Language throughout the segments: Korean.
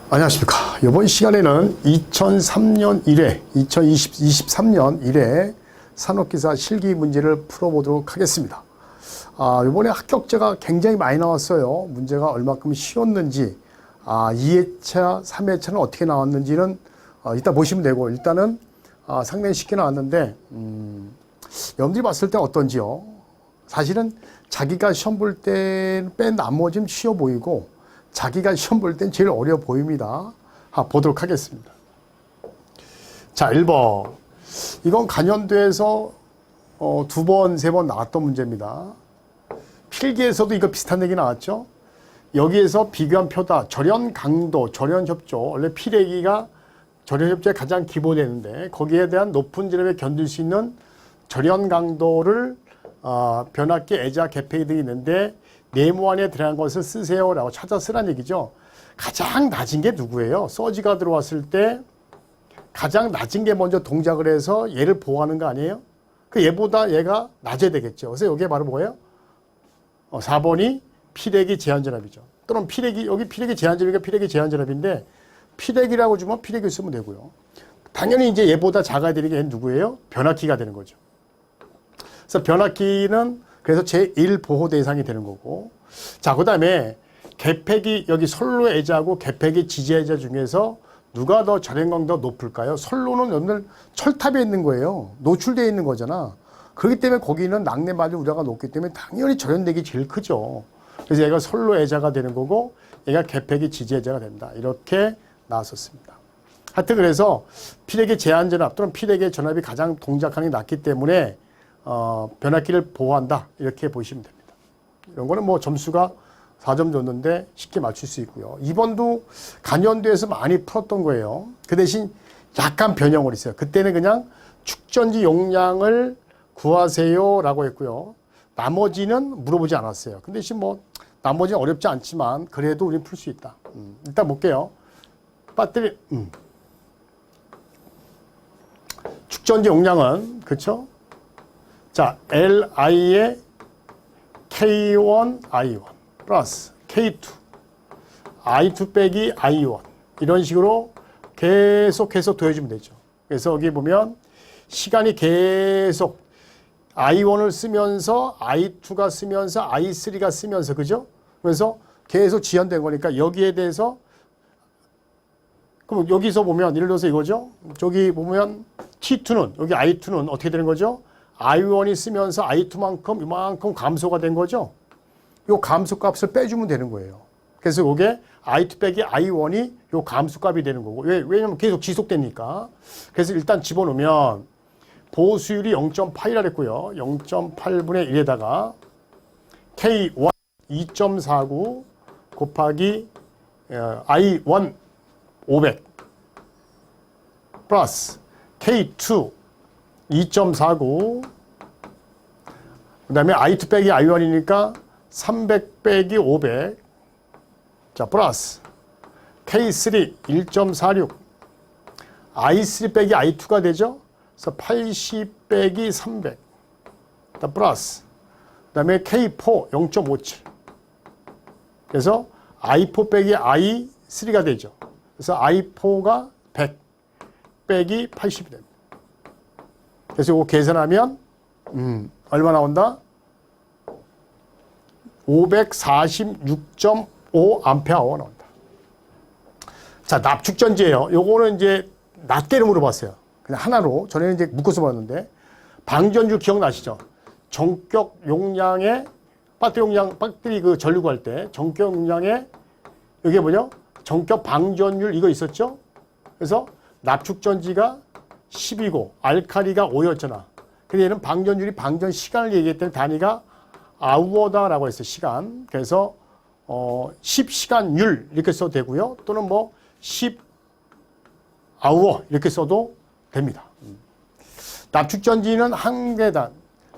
안녕하십니까. 이번 시간에는 2023년 1회 산업기사 실기 문제를 풀어보도록 하겠습니다. 이번에 합격자가 굉장히 많이 나왔어요. 문제가 얼마큼 쉬웠는지, 2회차, 3회차는 어떻게 나왔는지는 이따 보시면 되고, 일단은 상당히 쉽게 나왔는데, 여러분들이 봤을 때 어떤지요? 사실은 자기가 시험 볼 때 뺀 나머지는 쉬워 보이고, 자기가 시험 볼 땐 제일 어려워 보입니다. 보도록 하겠습니다. 자, 1번. 이건 간연도에서 2번, 3번 나왔던 문제입니다. 필기에서도 이거 비슷한 얘기 나왔죠? 여기에서 비교한 표다. 절연 강도, 절연 협조. 원래 필기가 절연 협조의 가장 기본이었는데 거기에 대한 높은 지름에 견딜 수 있는 절연 강도를 변압기, 애자, 개폐기 등이 있는데 네모 안에 들어간 것을 쓰세요라고 찾아 쓰란 얘기죠. 가장 낮은 게 누구예요? 서지가 들어왔을 때 가장 낮은 게 먼저 동작을 해서 얘를 보호하는 거 아니에요? 그 얘보다 얘가 낮아야 되겠죠. 그래서 여기에 바로 뭐예요? 4번이 피레기 제한전압이죠. 또는 피레기, 여기 피레기 제한전압이니까 피레기 제한전압인데 피레기라고 주면 피레기 쓰면 되고요. 당연히 이제 얘보다 작아야 되는 게 얘는 누구예요? 변압기가 되는 거죠. 그래서 변압기는 그래서 제1 보호 대상이 되는 거고. 자, 그 다음에 개폐기, 여기 선로 애자하고 개폐기 지지 애자 중에서 누가 더 절연 강도가 높을까요? 선로는 여러분들 철탑에 있는 거예요. 노출되어 있는 거잖아. 그렇기 때문에 거기는 낙뢰 맞을 우려가 높기 때문에 당연히 절연력이 제일 크죠. 그래서 얘가 선로 애자가 되는 거고 얘가 개폐기 지지 애자가 된다. 이렇게 나왔었습니다. 하여튼 그래서 피레기 제한전압 또는 피레기 전압이 가장 동작하는 게 낮기 때문에 변압기를 보호한다. 이렇게 보시면 됩니다. 이런 거는 뭐 점수가 4점 줬는데 쉽게 맞출 수 있고요. 2번도 간연도에서 많이 풀었던 거예요. 그 대신 약간 변형을 했어요. 그때는 그냥 축전지 용량을 구하세요 라고 했고요. 나머지는 물어보지 않았어요. 근데 지금 뭐 나머지는 어렵지 않지만 그래도 우리는 풀 수 있다. 일단 볼게요. 배터리 축전지 용량은 그렇죠? 자, Li의 K1, I1 플러스 K2, I2 빼기 I1 이런 식으로 계속해서 더해주면 되죠. 그래서 여기 보면 시간이 계속 I1을 쓰면서 I2가 쓰면서 I3가 쓰면서 그죠? 그래서 계속 지연된 거니까 여기에 대해서 그럼 여기서 보면 예를 들어서 이거죠. 저기 보면 T2는 여기 I2는 어떻게 되는 거죠? I1이 쓰면서 I2만큼 이만큼 감소가 된 거죠. 이 감소값을 빼주면 되는 거예요. 그래서 이게 I2 빼기 I1이 이 감소값이 되는 거고. 왜냐면 계속 지속되니까. 그래서 일단 집어넣으면 보수율이 0.8이라 그랬고요. 0.8분의 1에다가 K1 2.49 곱하기 I1 500 플러스 K2 2.49 그 다음에 I2 빼기 I1이니까 300 빼기 500 자 플러스 K3 1.46 I3 빼기 I2가 되죠. 그래서 80 빼기 300 자 플러스 그 다음에 K4 0.57 그래서 I4 빼기 I3가 되죠. 그래서 I4가 100 빼기 80이 됩니다. 그래서 이거 계산하면 얼마 나온다? 546.5 암페어가 나온다. 자, 납축전지예요. 요거는 이제 낱개로 물어봤어요. 그냥 하나로. 전에는 이제 묶어서 봤는데 방전율 기억나시죠? 전격 용량의 배터리 용량, 배터리 그 전류구할 때 전격 용량의 이게 뭐죠? 전격 방전율 이거 있었죠? 그래서 납축전지가 10이고 알카리가 5였잖아. 근데 얘는 방전율이 방전 시간을 얘기했더니 단위가 아우어다라고 했어요. 시간. 그래서 10시간율 이렇게 써도 되고요. 또는 뭐 10아우어 이렇게 써도 됩니다. 납축전지는 한 개당.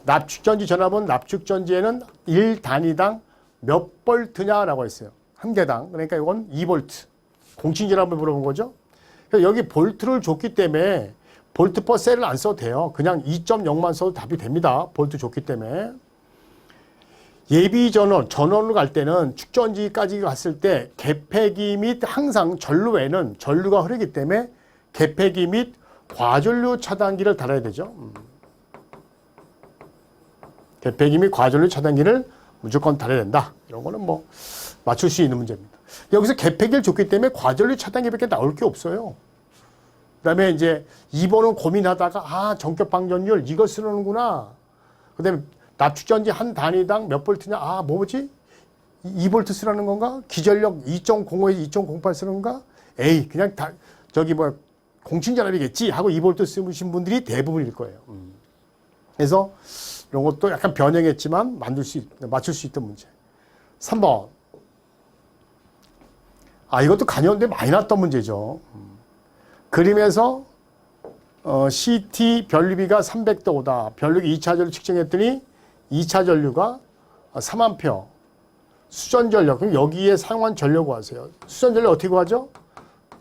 납축전지 전압은 납축전지에는 1단위당 몇 볼트냐라고 했어요. 한 개당. 그러니까 이건 2볼트. 공칭전압을 물어본 거죠. 여기 볼트를 줬기 때문에 볼트 퍼 셀을 안 써도 돼요. 그냥 2.0만 써도 답이 됩니다. 볼트 줬기 때문에. 예비 전원으로 갈 때는 축전지까지 갔을 때 개폐기 및 항상 전류 외에는 전류가 흐르기 때문에 개폐기 및 과전류 차단기를 달아야 되죠. 개폐기 및 과전류 차단기를 무조건 달아야 된다. 이런 거는 뭐 맞출 수 있는 문제입니다. 여기서 개폐기를 줬기 때문에 과전류 차단기밖에 나올 게 없어요. 그 다음에 이제 2번은 고민하다가 전격 방전율 이거 쓰는구나. 그 다음에 납축전지 한 단위당 몇 볼트냐? 뭐지? 2볼트 쓰라는 건가? 기전력 2.05에서 2.08 쓰는 건가? 에이, 그냥 공칭전압이겠지 하고 2볼트 쓰신 분들이 대부분일 거예요. 그래서 이런 것도 약간 변형했지만 맞출 수 있던 문제. 3번. 이것도 간여인데 많이 났던 문제죠. 그림에서 CT 변류비가 300도다. 변류기 2차 전류 측정했더니 2차 전류가 3A. 수전 전력. 그럼 여기에 사용한 전력 구하세요. 수전 전력 어떻게 구하죠?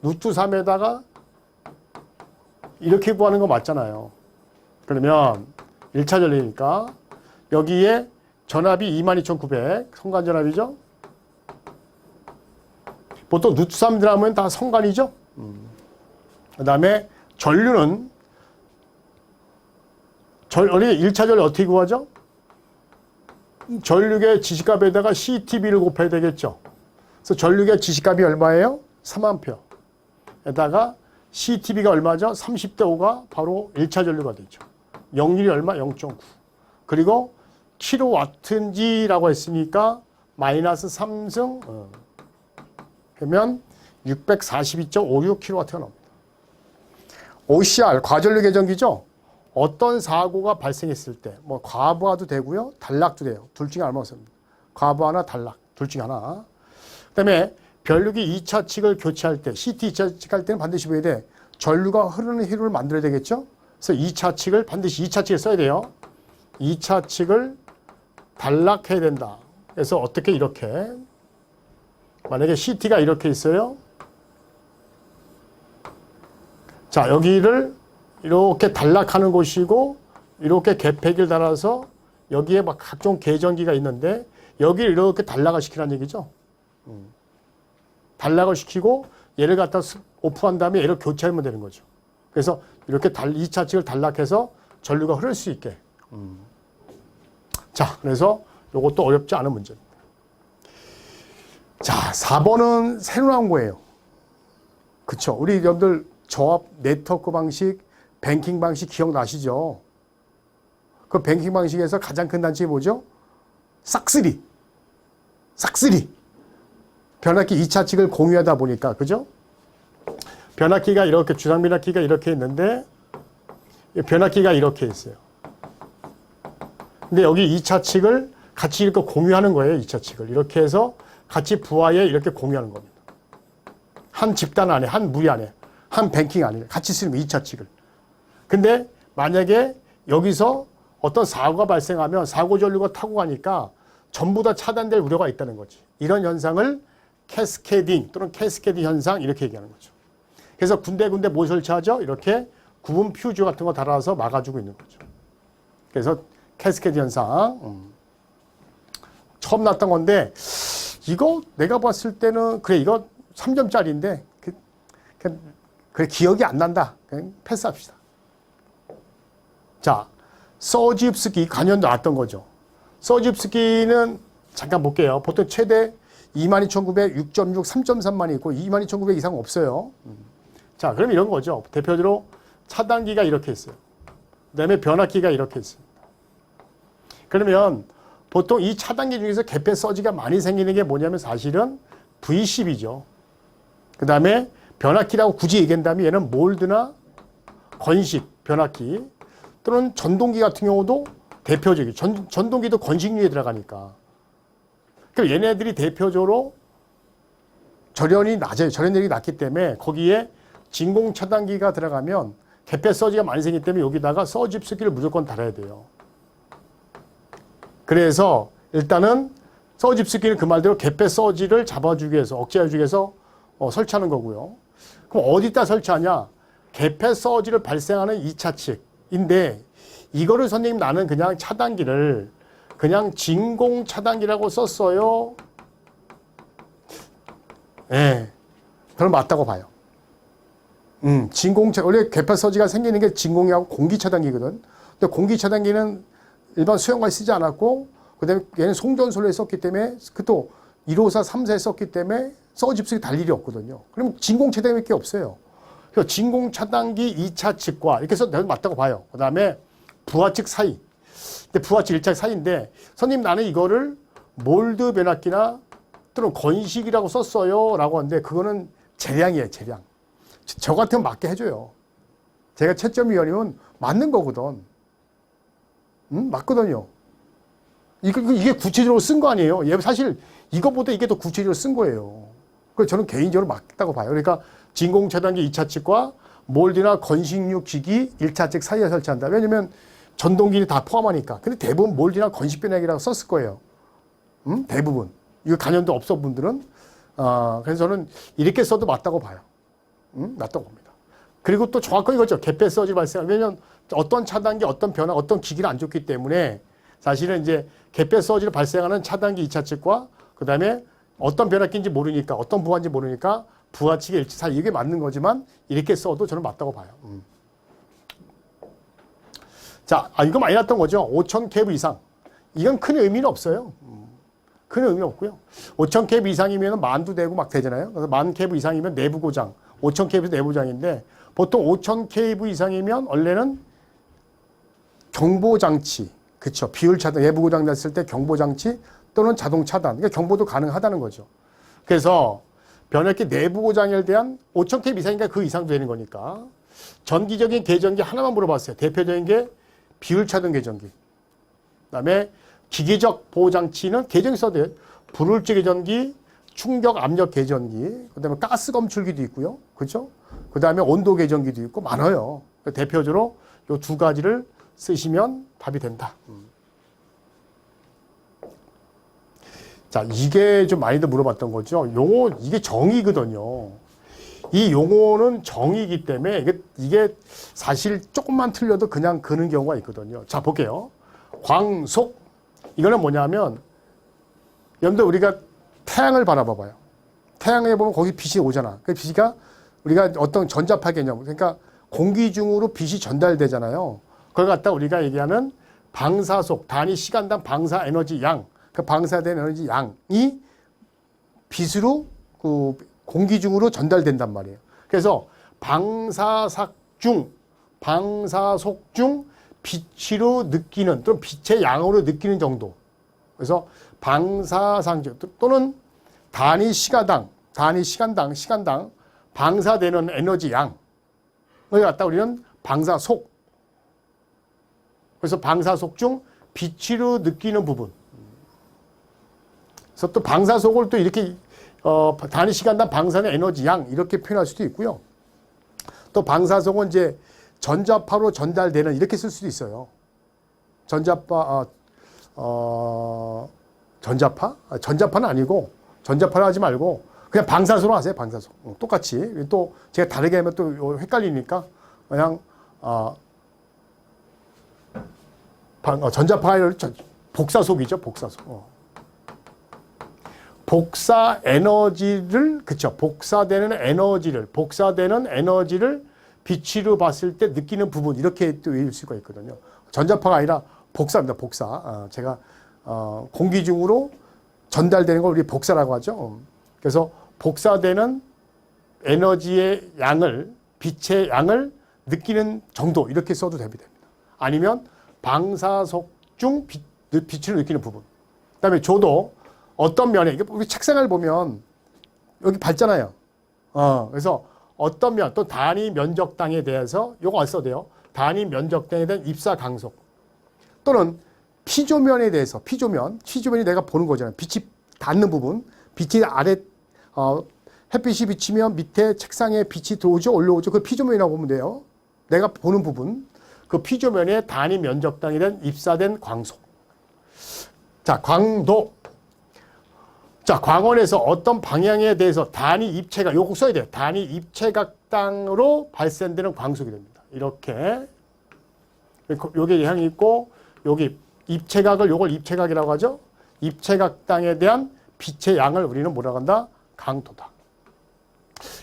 루트 3에다가 이렇게 구하는 거 맞잖아요. 그러면 1차 전류니까 여기에 전압이 22,900. 성간 전압이죠. 보통 루트 3 들어가면 다 성간이죠. 그 다음에 전류는 1차 전류 어떻게 구하죠? 전류의 지시값에다가 CTB를 곱해야 되겠죠. 그래서 전류의 지시값이 얼마예요? 3A. 에다가 CTB가 얼마죠? 30대 5가 바로 1차 전류가 되죠. 역률이 얼마? 0.9. 그리고 킬로와트인지라고 했으니까 마이너스 3승. 그러면 642.56kW가 나옵니다. OCR, 과전류 계전기죠? 어떤 사고가 발생했을 때, 과부하도 되고요, 단락도 돼요. 둘 중에 하나 씁니다. 과부하나 단락, 둘 중에 하나. 그 다음에 변류기 2차 칙을 교체할 때, CT 2차 칙 할 때는 반드시 보여야 돼. 전류가 흐르는 회로를 만들어야 되겠죠? 그래서 2차 칙을 반드시 2차 칙을 써야 돼요. 2차 칙을 단락해야 된다. 그래서 어떻게 이렇게, 만약에 CT가 이렇게 있어요. 자, 여기를 이렇게 단락하는 곳이고 이렇게 개폐기를 달아서 여기에 막 각종 계전기가 있는데 여기를 이렇게 단락을 시키라는 얘기죠. 단락을 시키고 얘를 갖다 오프한 다음에 얘를 교체하면 되는 거죠. 그래서 이렇게 2차 칙을 단락해서 전류가 흐를 수 있게. 자, 그래서 이것도 어렵지 않은 문제입니다. 자, 4번은 새로 나온 거예요. 그쵸? 우리 여러분들 저압 네트워크 방식, 뱅킹 방식 기억나시죠? 그 뱅킹 방식에서 가장 큰 단점이 뭐죠? 싹쓸이. 변압기 2차 칙을 공유하다 보니까, 그죠? 변압기가 이렇게, 주상 변압기가 이렇게 있는데, 변압기가 이렇게 있어요. 근데 여기 2차 칙을 같이 이렇게 공유하는 거예요, 2차 칙을. 이렇게 해서 같이 부하에 이렇게 공유하는 겁니다. 한 집단 안에, 한 무리 안에, 한 뱅킹 안에 같이 쓰는 2차 칙을. 근데 만약에 여기서 어떤 사고가 발생하면 사고 전류가 타고 가니까 전부 다 차단될 우려가 있다는 거지. 이런 현상을 캐스케딩 또는 캐스케딩 현상 이렇게 얘기하는 거죠. 그래서 군데군데 뭐 설치하죠? 이렇게 구분 퓨즈 같은 거 달아서 막아주고 있는 거죠. 그래서 캐스케딩 현상. 처음 났던 건데 이거 내가 봤을 때는 그래 이거 3점짜리인데 그래 기억이 안 난다. 그냥 패스합시다. 자, 서지읒스키 간연 나왔던 거죠. 서지읒스키는 잠깐 볼게요. 보통 최대 22,900, 6.6, 3.3만이 있고 22,900 이상 없어요. 자, 그럼 이런 거죠. 대표적으로 차단기가 이렇게 있어요. 그 다음에 변압기가 이렇게 있습니다. 그러면 보통 이 차단기 중에서 개폐 서지가 많이 생기는 게 뭐냐면 사실은 V10이죠. 그 다음에 변압기라고 굳이 얘기한다면 얘는 몰드나 건식 변압기 또는 전동기 같은 경우도 대표적이에요. 전동기도 건식류에 들어가니까. 그럼 얘네들이 대표적으로 절연이 낮아요. 절연력이 낮기 때문에 거기에 진공 차단기가 들어가면 개폐 서지가 많이 생기기 때문에 여기다가 서지읒스키를 무조건 달아야 돼요. 그래서 일단은 서지읒스키는 그 말대로 개폐 서지를 잡아주기 위해서 억제해주기 위해서 설치하는 거고요. 그럼 어디다 설치하냐? 개폐 서지를 발생하는 2차 칙인데 이거를 선생님 나는 그냥 차단기를 그냥 진공 차단기라고 썼어요. 예. 저는 맞다고 봐요. 원래 괴폐서지가 생기는 게 진공이하고 공기 차단기거든. 근데 공기 차단기는 일반 수영관에 쓰지 않았고, 그 다음에 얘는 송전솔에 썼기 때문에, 또 154, 3사에 썼기 때문에 서집속이 달 일이 없거든요. 그럼 진공 차단기밖에 없어요. 그래서 진공 차단기 2차 측과 이렇게 해서 맞다고 봐요. 그 다음에 부하 측 사이. 근데 부하 측 1차 사이인데, 선생님 나는 이거를 몰드 변압기나 또는 건식이라고 썼어요. 라고 하는데, 그거는 재량이에요, 재량. 저 같으면 맞게 해줘요. 제가 채점위원이면 맞는 거거든. 맞거든요. 이게 구체적으로 쓴 거 아니에요. 얘 사실 이것보다 이게 더 구체적으로 쓴 거예요. 그래서 저는 개인적으로 맞다고 봐요. 그러니까 진공 차단기 2차 측과 몰드나 건식류 기기 1차 측 사이에 설치한다. 왜냐면 전동기는 다 포함하니까. 근데 대부분 몰드나 건식 변압기라고 썼을 거예요. 대부분. 이거 관련도 없어 분들은. 그래서 저는 이렇게 써도 맞다고 봐요. 맞다고 봅니다. 그리고 또 정확한 이거죠. 개폐 서지 발생. 왜냐면 어떤 차단기, 어떤 변화, 어떤 기기를 안 줬기 때문에 사실은 이제 개폐 서지를 발생하는 차단기 2차 측과 그 다음에 어떤 변압기인지 모르니까, 어떤 부하인지 모르니까 부하 측의 일치 사이 이게 맞는 거지만 이렇게 써도 저는 맞다고 봐요. 자, 이거 많이 났던 거죠. 5,000 이상. 이건 큰 의미는 없어요. 큰 의미 없고요. 5,000 이상이면 만도 되고 막 되잖아요. 그래서 10,000 이상이면 내부 고장, 5,000 내부 고장인데 보통 5,000 이상이면 원래는 경보 장치, 그렇죠. 비율 차단, 내부 고장 났을 때 경보 장치 또는 자동 차단, 그러니까 경보도 가능하다는 거죠. 그래서 변압기 내부 고장에 대한 5,000 이상이니까 그 이상도 되는 거니까 전기적인 계전기 하나만 물어봤어요. 대표적인 게 비율 차단 계전기. 그다음에 기계적 보호장치는 계정이 써도 돼요. 불울제 계전기, 충격 압력 계전기, 그 다음에 가스 검출기도 있고요. 그렇죠? 그 다음에 온도 계전기도 있고 많아요. 대표적으로 이 두 가지를 쓰시면 답이 된다. 자, 이게 좀 많이들 물어봤던 거죠. 용어, 이게 정의거든요. 이 용어는 정의이기 때문에 이게 사실 조금만 틀려도 그냥 그는 경우가 있거든요. 자, 볼게요. 광속. 이거는 뭐냐면, 여러분들 우리가 태양을 바라봐봐요. 태양에 보면 거기 빛이 오잖아. 그 빛이가 우리가 어떤 전자파 개념, 그러니까 공기 중으로 빛이 전달되잖아요. 그걸 갖다 우리가 얘기하는 방사속, 단위 시간당 방사 에너지 양, 그 방사된 에너지 양이 빛으로 그 공기 중으로 전달된단 말이에요. 그래서 방사삭 중, 방사속 중 빛으로 느끼는 또는 빛의 양으로 느끼는 정도. 그래서 방사상적 또는 단위 시간당 방사되는 에너지 양을 갖다 우리는 방사속. 그래서 방사속 중 빛으로 느끼는 부분. 그래서 또 방사속을 또 이렇게 단위 시간당 방사된 에너지 양 이렇게 표현할 수도 있고요. 또 방사속은 이제 전자파로 전달되는 이렇게 쓸 수도 있어요. 전자파 전자파는 아니고 전자파를 하지 말고 그냥 방사소로 하세요. 방사소. 똑같이. 또 제가 다르게 하면 또 헷갈리니까 그냥 전자파를 복사속이죠. 복사속. 복사 에너지를 그쵸. 복사되는 에너지를 빛으로 봤을 때 느끼는 부분 이렇게 또 외울 수가 있거든요. 전자파가 아니라 복사입니다. 복사. 제가 공기 중으로 전달되는 걸 우리 복사라고 하죠. 그래서 복사되는 에너지의 양을 빛의 양을 느끼는 정도 이렇게 써도 됩니다. 아니면 방사속 중 빛을 느끼는 부분. 그다음에 조도 어떤 면에 우리 책상을 보면 여기 밝잖아요. 그래서 어떤 면 또 단위 면적당에 대해서 요거 써도 돼요. 단위 면적당에 대한 입사 강속 또는 피조면에 대해서 피조면이 내가 보는 거잖아요. 빛이 닿는 부분, 빛이 아래 햇빛이 비치면 밑에 책상에 빛이 들어오죠, 올라오죠. 그 피조면이라고 보면 돼요. 내가 보는 부분, 그 피조면의 단위 면적당에 대한 입사된 광속. 자, 광도. 자, 광원에서 어떤 방향에 대해서 단위 입체각, 요거 써야 돼요. 단위 입체각당으로 발생되는 광속이 됩니다. 이렇게. 요게 향이 있고, 여기 입체각을 요걸 입체각이라고 하죠. 입체각당에 대한 빛의 양을 우리는 뭐라고 한다? 강도다.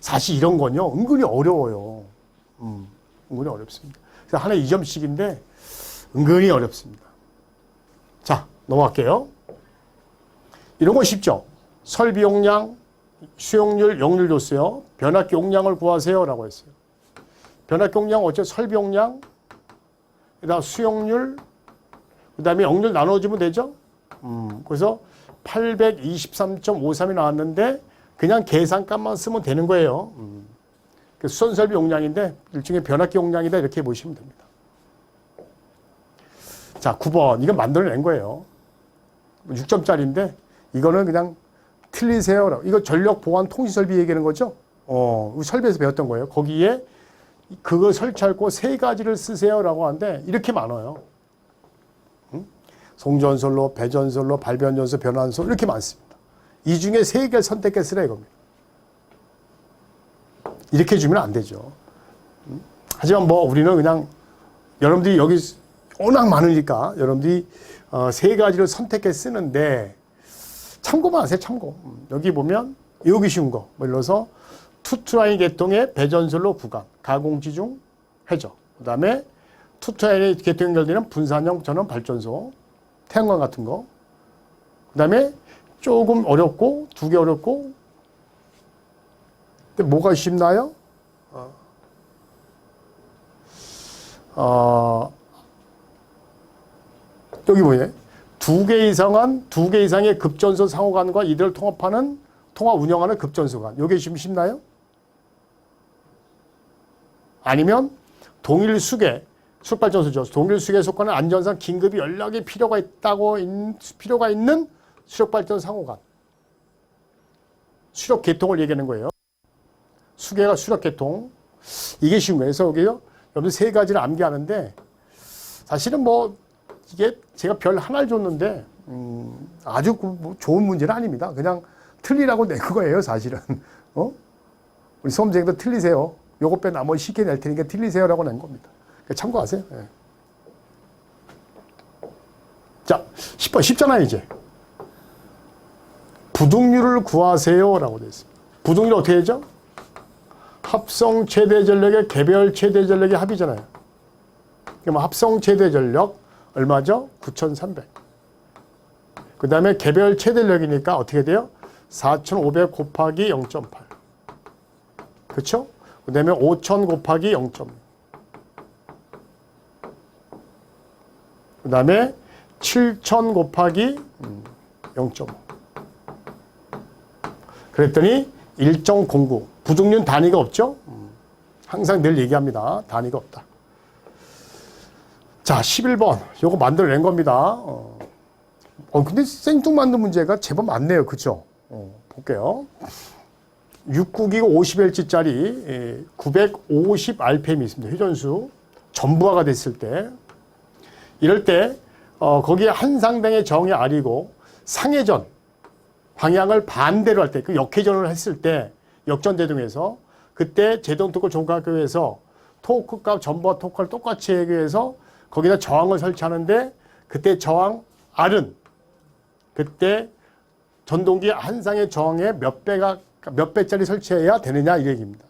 사실 이런 건요, 은근히 어려워요. 은근히 어렵습니다. 그래서 하나에 2점씩인데 은근히 어렵습니다. 자, 넘어갈게요. 이런 거 쉽죠? 설비 용량, 수용률, 용률 줬어요. 변압기 용량을 구하세요 라고 했어요. 변압기 용량 어째 설비 용량, 그다음 수용률, 그 다음에 용률 나눠주면 되죠? 그래서 823.53이 나왔는데 그냥 계산값만 쓰면 되는 거예요. 수선설비 용량인데 일종의 변압기 용량이다 이렇게 보시면 됩니다. 자, 9번. 이건 만들어낸 거예요. 6점짜리인데 이거는 그냥 틀리세요. 이거 전력 보안 통신설비 얘기하는 거죠? 설비에서 배웠던 거예요. 거기에 그걸 설치하고 세 가지를 쓰세요라고 하는데 이렇게 많아요. 송전솔로, 배전솔로, 발변전소, 변환소 이렇게 많습니다. 이 중에 세 개를 선택해 쓰라 이겁니다. 이렇게 주면 안 되죠. 하지만 뭐 우리는 그냥 여러분들이 여기 워낙 많으니까 여러분들이 세 가지를 선택해 쓰는데 참고만 하세요. 참고. 여기 보면 여기 쉬운 거. 뭐 예를 들어서 투트라인 계통의 배전솔로 구간, 가공지중, 회저. 그 다음에 투트라인 계통 연결되는 분산형 전원 발전소, 태양광 같은 거. 그 다음에 조금 어렵고, 두 개 어렵고, 근데 뭐가 쉽나요? 여기 뭐예요? 두 개 이상의 급전소 상호간과 이들을 통합하는, 운영하는 급전소간. 요게 좀 쉽나요? 아니면 동일 수계, 수력발전소죠. 동일 수계에 속하는 안전상 긴급히 연락이 필요가 있는 수력발전 상호간. 수력 계통을 얘기하는 거예요. 수계가 수력 계통. 이게 쉬운 거예요. 그래서 여기요. 여러분 세 가지를 암기하는데 사실은 뭐 이게 제가 별 하나를 줬는데 아주 좋은 문제는 아닙니다. 그냥 틀리라고 낸 거예요, 사실은. 우리 수험생도 틀리세요. 요거 빼 나머지 쉽게 낼 테니까 틀리세요라고 낸 겁니다. 참고하세요. 예. 자, 10번 쉽잖아요, 이제. 부등률을 구하세요라고 되어 있습니다. 부등률 어떻게 되죠? 합성 최대 전력의 개별 최대 전력의 합이잖아요. 그럼 합성 최대 전력 얼마죠? 9,300. 그 다음에 개별 최대력이니까 어떻게 돼요? 4,500 곱하기 0.8. 그렇죠? 그 다음에 5,000 곱하기 0.6. 그 다음에 7,000 곱하기 0.5. 그랬더니 1.09. 부등률 단위가 없죠? 항상 늘 얘기합니다. 단위가 없다. 자, 11번. 요거 만들어낸 겁니다. 근데 생뚱만두 문제가 제법 많네요. 그쵸? 볼게요. 6국이 50Hz짜리 950rpm이 있습니다. 회전수. 전부하가 됐을 때. 이럴 때, 거기에 한 상당의 정이 R이고, 상회전, 방향을 반대로 할 때, 그 역회전을 했을 때, 역전제동에서, 그때 제동토크 종합교회에서 토크값, 전부와 토크를 똑같이 하기 위해서 거기다 저항을 설치하는데, 그때 저항 R은, 그때 전동기 한 상의 저항에 몇 배짜리 설치해야 되느냐, 이 얘기입니다.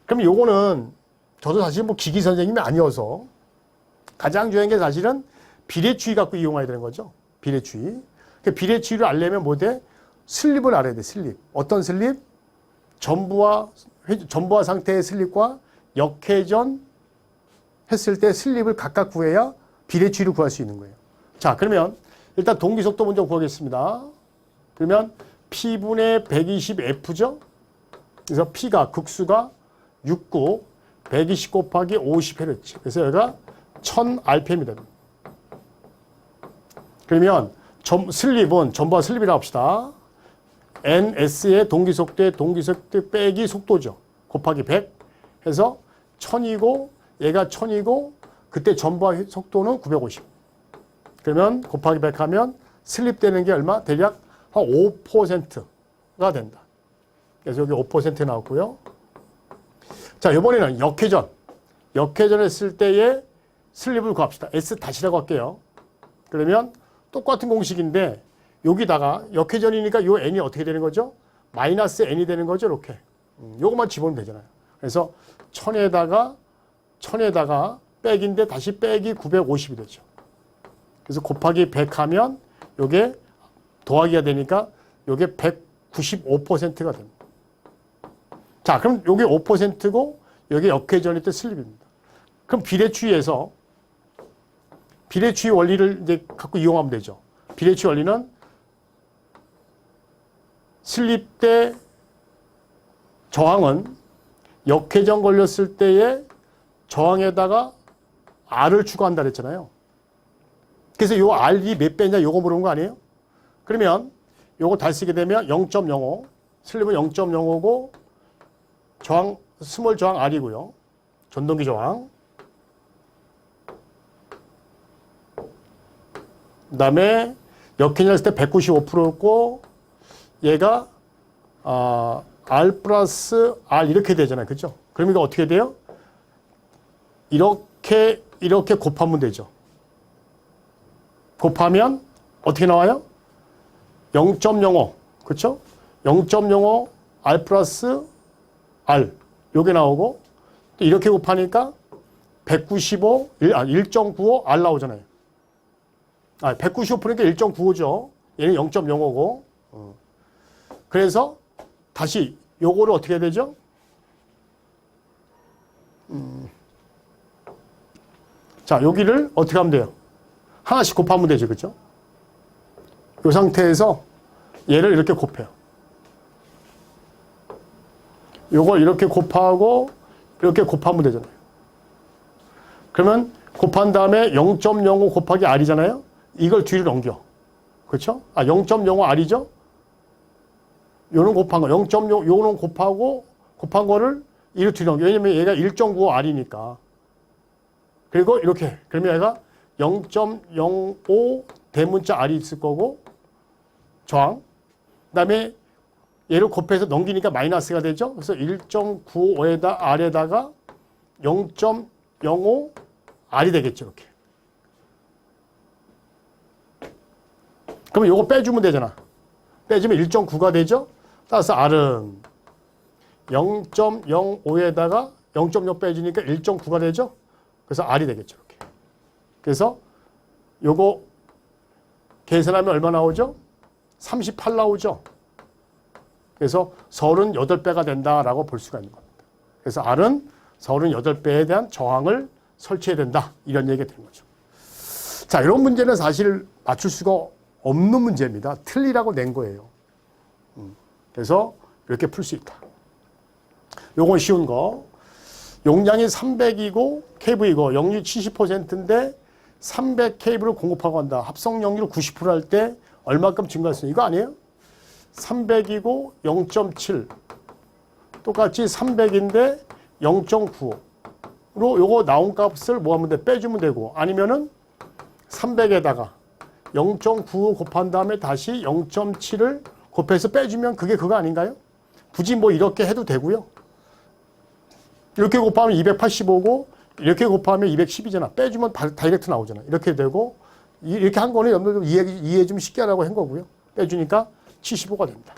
그럼 요거는, 저도 사실 뭐 기기 선생님이 아니어서, 가장 중요한 게 사실은 비례추위 갖고 이용해야 되는 거죠. 비례추위. 그 비례추위를 알려면 뭐 돼? 슬립을 알아야 돼, 슬립. 어떤 슬립? 전부와 상태의 슬립과 역회전 했을 때 슬립을 각각 구해야 비례추위를 구할 수 있는 거예요. 자, 그러면 일단 동기속도 먼저 구하겠습니다. 그러면 P분의 120F죠? 그래서 P가, 극수가 69, 120 곱하기 50Hz. 그래서 여기가 1000rpm이 됩니다. 그러면 슬립은 전부와 슬립이라고 합시다. NS의 동기속도의 동기속도 빼기 속도죠. 곱하기 100 해서 1000이고 얘가 1000이고 그때 전부와 속도는 950. 그러면 곱하기 100 하면 슬립되는 게 얼마? 대략 한 5%가 된다. 그래서 여기 5% 나왔고요. 자, 이번에는 역회전. 역회전 했을 때의 슬립을 구합시다. S 다시라고 할게요. 그러면 똑같은 공식인데 여기다가 역회전이니까 요 n이 어떻게 되는 거죠? 마이너스 n이 되는 거죠. 이렇게. 요것만 집어넣으면 되잖아요. 그래서 1000에다가 백인데 다시 백이 950이 되죠. 그래서 곱하기 100 하면 요게 더하기가 되니까 요게 195%가 됩니다. 자, 그럼 요게 5%고 요게 역회전일 때 슬립입니다. 그럼 비례추이에서 비례추이 원리를 이제 갖고 이용하면 되죠. 비례추이 원리는 슬립 때 저항은 역회전 걸렸을 때의 저항에다가 R을 추가한다 그랬잖아요. 그래서 요 R이 몇 배냐 요거 물어본 거 아니에요? 그러면 요거 다시 쓰게 되면 0.05, 슬립은 0.05고 저항, 스몰 저항 R이고요. 전동기 저항. 그 다음에 역회전했을 때 195%였고 얘가 R 플러스 R 이렇게 되잖아요. 그죠? 그럼 이거 어떻게 돼요? 이렇게 곱하면 되죠. 곱하면 어떻게 나와요? 0.05 그렇죠? 0.05 R 플러스 R 요게 나오고 또 이렇게 곱하니까 195 R 나오잖아요. 195%니까 1.95죠. 얘는 0.05고 그래서 다시 요거를 어떻게 해야 되죠? 자, 여기를 어떻게 하면 돼요? 하나씩 곱하면 되죠. 그죠? 이 상태에서 얘를 이렇게 곱해요. 요걸 이렇게 곱하고 이렇게 곱하면 되잖아요. 그러면 곱한 다음에 0.05 곱하기 R이잖아요. 이걸 뒤로 넘겨. 그렇죠? 0.05 R이죠? 요는 곱한 거, 0.0, 요는 곱한 거를 이로 뒤로 넘겨. 왜냐면 얘가 1.95 R이니까. 그리고 이렇게. 그러면 얘가 0.05 대문자 R이 있을 거고, 저항. 그 다음에 얘를 곱해서 넘기니까 마이너스가 되죠. 그래서 1.95에다 R에다가 0.05 R이 되겠죠. 이렇게. 그러면 요거 빼주면 되잖아. 빼주면 1.9가 되죠. 따라서 R은 0.05에다가 0.0 빼주니까 1.9가 되죠. 그래서 R이 되겠죠. 이렇게. 그래서 요거 계산하면 얼마 나오죠? 38 나오죠. 그래서 38배가 된다라고 볼 수가 있는 겁니다. 그래서 R은 38배에 대한 저항을 설치해야 된다. 이런 얘기가 되는 거죠. 자, 이런 문제는 사실 맞출 수가 없는 문제입니다. 틀리라고 낸 거예요. 그래서 이렇게 풀 수 있다. 요건 쉬운 거. 용량이 300이고 KV이고 역률 70%인데 300 KV를 공급하고 한다. 합성 역률 90% 할 때 얼마큼 증가했어요? 이거 아니에요? 300이고 0.7 똑같이 300인데 0.95로 요거 나온 값을 뭐 하면 돼? 빼주면 되고 아니면은 300에다가 0.95 곱한 다음에 다시 0.7을 곱해서 빼주면 그게 그거 아닌가요? 굳이 뭐 이렇게 해도 되고요. 이렇게 곱하면 285고 이렇게 곱하면 210이잖아. 빼주면 다이렉트 나오잖아. 이렇게 되고 이렇게 한 거는 여러분들 이해 좀 쉽게 하라고 한 거고요. 빼주니까 75가 됩니다.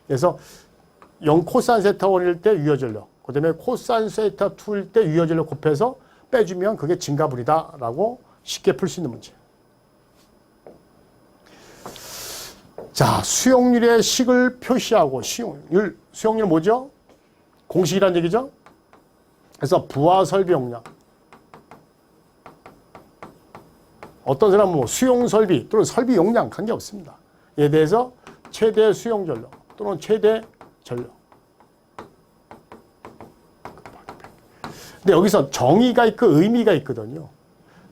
그래서 0 코사인 세타 1일 때 유효전력, 그 다음에 코사인 세타 2일 때 유효전력 곱해서 빼주면 그게 증가불이다라고 쉽게 풀 수 있는 문제. 자, 수용률의 식을 표시하고 수용률 뭐죠? 공식이란 얘기죠? 그래서 부하 설비 용량. 어떤 사람은 뭐 수용 설비 또는 설비 용량 관계없습니다. 이에 대해서 최대 수용 전력 또는 최대 전력. 근데 여기서 정의가 있고 의미가 있거든요.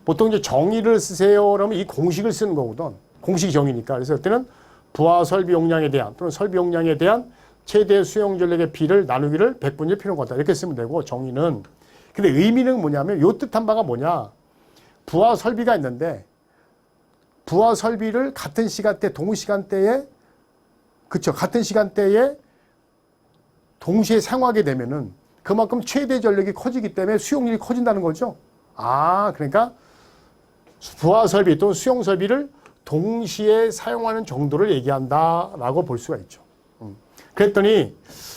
보통 이제 정의를 쓰세요 그러면 이 공식을 쓰는 거거든. 공식이 정의니까. 그래서 그때는 부하 설비 용량에 대한 또는 설비 용량에 대한 최대 수용 전력의 비를 나누기를 100분의 필요한 거다. 이렇게 쓰면 되고 정의는. 근데 의미는 뭐냐면 요 뜻한 바가 뭐냐. 부하 설비가 있는데 부하 설비를 같은 시간대 동시간대에 그쵸 같은 시간대에 동시에 사용하게 되면은 그만큼 최대 전력이 커지기 때문에 수용률이 커진다는 거죠. 그러니까 부하 설비 또는 수용 설비를 동시에 사용하는 정도를 얘기한다라고 볼 수가 있죠. 그랬더니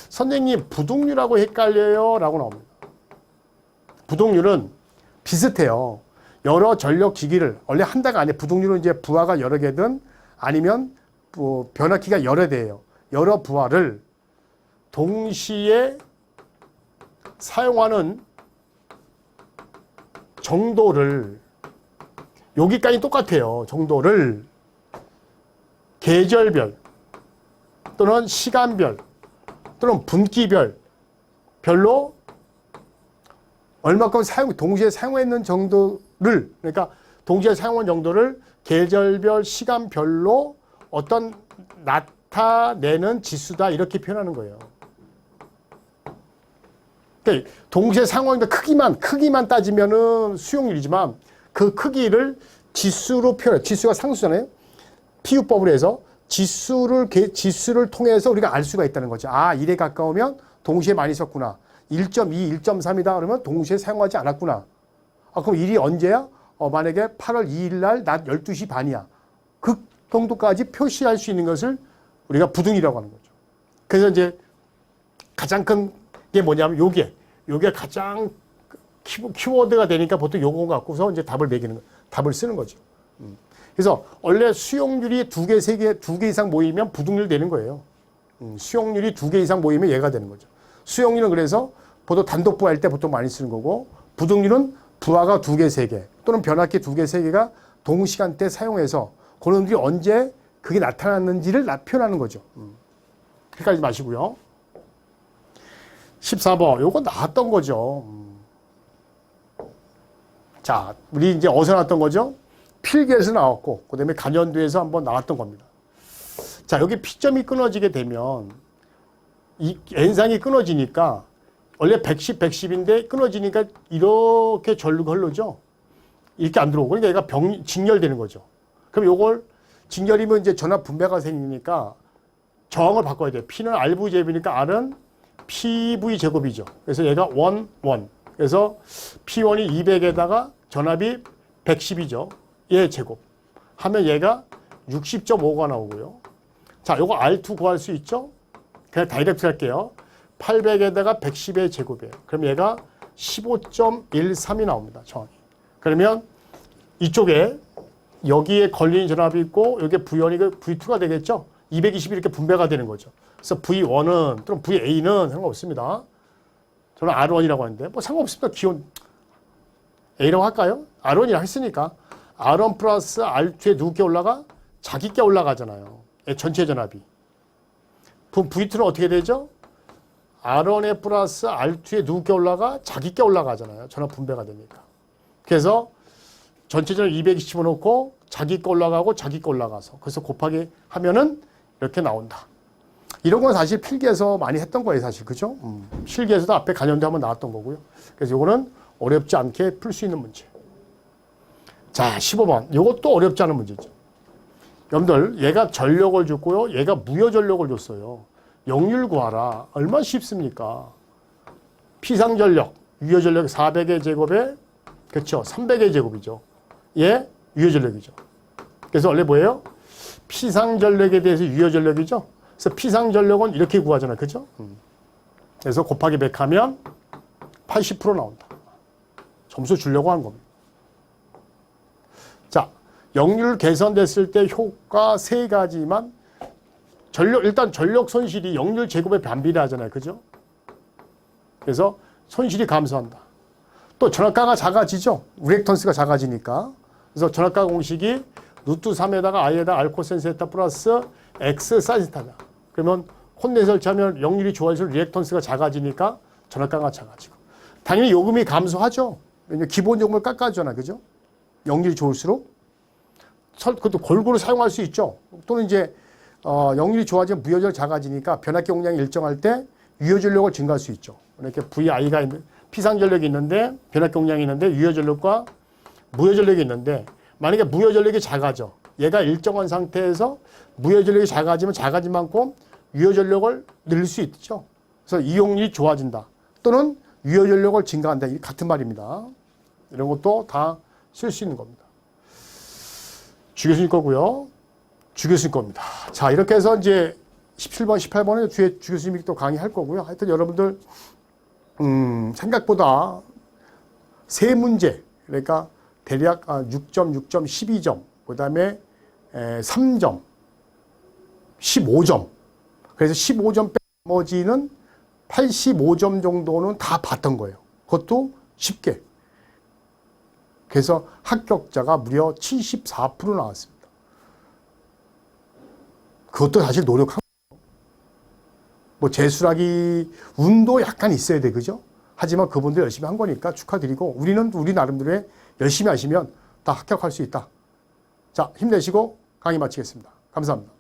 선생님 부동률하고 헷갈려요 라고 나옵니다. 부동률은 비슷해요. 여러 전력 기기를 원래 한 대가 아니에요. 부동률은 이제 부하가 여러 개든 아니면 뭐 변압기가 여러 대예요. 여러 부하를 동시에 사용하는 정도를 여기까지 똑같아요. 정도를 계절별 또는 시간별 또는 분기별 별로 얼마큼 동시에 사용했는 정도를 그러니까 동시에 사용한 정도를 계절별 시간별로 어떤 나타내는 지수다 이렇게 표현하는 거예요. 그러니까 동시에 사용한 크기만 따지면은 수용률이지만 그 크기를 지수로 표현해. 지수가 상수잖아요. 피우법으로 해서 지수를 통해서 우리가 알 수가 있다는 거죠. 아, 1에 가까우면 동시에 많이 썼구나. 1.2, 1.3이다 그러면 동시에 사용하지 않았구나. 아, 그럼 1이 언제야? 만약에 8월 2일 날 낮 12시 반이야. 그 정도까지 표시할 수 있는 것을 우리가 부등이라고 하는 거죠. 그래서 이제 가장 큰 게 뭐냐면 요게 가장 키워드가 되니까 보통 요거 갖고서 이제 답을 쓰는 거죠. 그래서 원래 수용률이 2개, 3개, 2개 이상 모이면 부등률 되는 거예요. 수용률이 2개 이상 모이면 얘가 되는 거죠. 수용률은 그래서 보통 단독부 할 때 보통 많이 쓰는 거고 부등률은 부하가 2개, 3개 또는 변압기 2개, 3개가 동시간대 사용해서 그놈들이 언제 그게 나타났는지를 표현하는 거죠. 헷갈리지 마시고요. 14번 요거 나왔던 거죠. 자, 우리 이제 어디서 나왔던 거죠? 필기에서 나왔고 그 다음에 간연도에서 한번 나왔던 겁니다. 자, 여기 피점이 끊어지게 되면 이 N상이 끊어지니까 원래 110, 110인데 끊어지니까 이렇게 절로 흐르죠. 이렇게 안 들어오고 그러니까 얘가 직렬되는 거죠. 그럼 요걸 직렬이면 이제 전압 분배가 생기니까 저항을 바꿔야 돼요. P는 RV 제곱이니까 R은 PV 제곱이죠. 그래서 얘가 1. 그래서 P1이 200에다가 전압이 110이죠. 얘 제곱. 하면 얘가 60.5가 나오고요. 자, 요거 R2 구할 수 있죠? 그냥 다이렉트 할게요. 800에다가 110의 제곱이에요. 그럼 얘가 15.13이 나옵니다. 정확히. 그러면 이쪽에 여기에 걸린 전압이 있고 여기에 V1이 V2가 되겠죠? 220이 이렇게 분배가 되는 거죠. 그래서 V1은 또는 VA는 상관없습니다. 저는 R1이라고 하는데 뭐 상관없습니다. 기온 A라고 할까요? R1이라고 했으니까 R1 플러스 R2에 누구께 올라가? 자기께 올라가잖아요. 전체 전압이. V2는 어떻게 되죠? R1에 플러스 R2에 누구께 올라가? 자기께 올라가잖아요. 전압 분배가 되니까. 그래서 전체 전압 220을 놓고 자기께 올라가고 자기께 올라가서 그래서 곱하기 하면은 이렇게 나온다. 이런 건 사실 필기에서 많이 했던 거예요, 사실. 그죠? 필기에서도 앞에 간연도 한번 나왔던 거고요. 그래서 이거는 어렵지 않게 풀 수 있는 문제. 자, 15번. 이것도 어렵지 않은 문제죠. 여러분들, 얘가 전력을 줬고요. 얘가 무효 전력을 줬어요. 역률 구하라. 얼마나 쉽습니까? 피상 전력, 유효 전력 400의 제곱에, 그렇죠? 300의 제곱이죠. 얘 유효 전력이죠. 그래서 원래 뭐예요? 피상 전력에 대해서 유효 전력이죠. 그래서 피상 전력은 이렇게 구하잖아요. 그죠? 그래서 곱하기 100 하면 80% 나온다. 점수 주려고 한 겁니다. 자, 역률 개선됐을 때 효과 세 가지만 일단 전력 손실이 역률 제곱에 반비례하잖아요. 그죠? 그래서 손실이 감소한다. 또 전압가가 작아지죠. 리액턴스가 작아지니까. 그래서 전압가 공식이 루트 3에다가 I에다 알코센 세타 플러스 X 사이타다. 그러면 콘덴 설치하면 역률이 좋아질수록 리액턴스가 작아지니까 전압가가 작아지고. 당연히 요금이 감소하죠. 왜냐면 기본 요금을 깎아주잖아. 그죠? 역률이 좋을수록. 그것도 골고루 사용할 수 있죠. 또는 이제 역률이 좋아지면 무효전력 작아지니까 변압기 용량이 일정할 때 유효전력을 증가할 수 있죠. 이렇게 VI가 있는 피상전력이 있는데 변압기 용량이 있는데 유효전력과 무효전력이 있는데 만약에 무효전력이 작아져. 얘가 일정한 상태에서 무효전력이 작아지면 작아진 만큼 유효전력을 늘릴 수 있죠. 그래서 이용률이 좋아진다. 또는 유효전력을 증가한다. 같은 말입니다. 이런 것도 다 쓸 수 있는 겁니다. 주 교수님 거고요. 주 교수님 겁니다. 자, 이렇게 해서 이제 17번, 18번에 뒤에 주 교수님이 또 강의할 거고요. 하여튼 여러분들, 생각보다 세 문제, 그러니까 대략 6점, 6점, 12점, 그 다음에 3점, 15점. 그래서 15점 빼 나머지는 85점 정도는 다 봤던 거예요. 그것도 쉽게. 그래서 합격자가 무려 74% 나왔습니다. 그것도 사실 노력한 거예요. 뭐 재수락이 운도 약간 있어야 돼, 그죠? 하지만 그분들 열심히 한 거니까 축하드리고 우리는 우리 나름대로의 열심히 하시면 다 합격할 수 있다. 자, 힘내시고 강의 마치겠습니다. 감사합니다.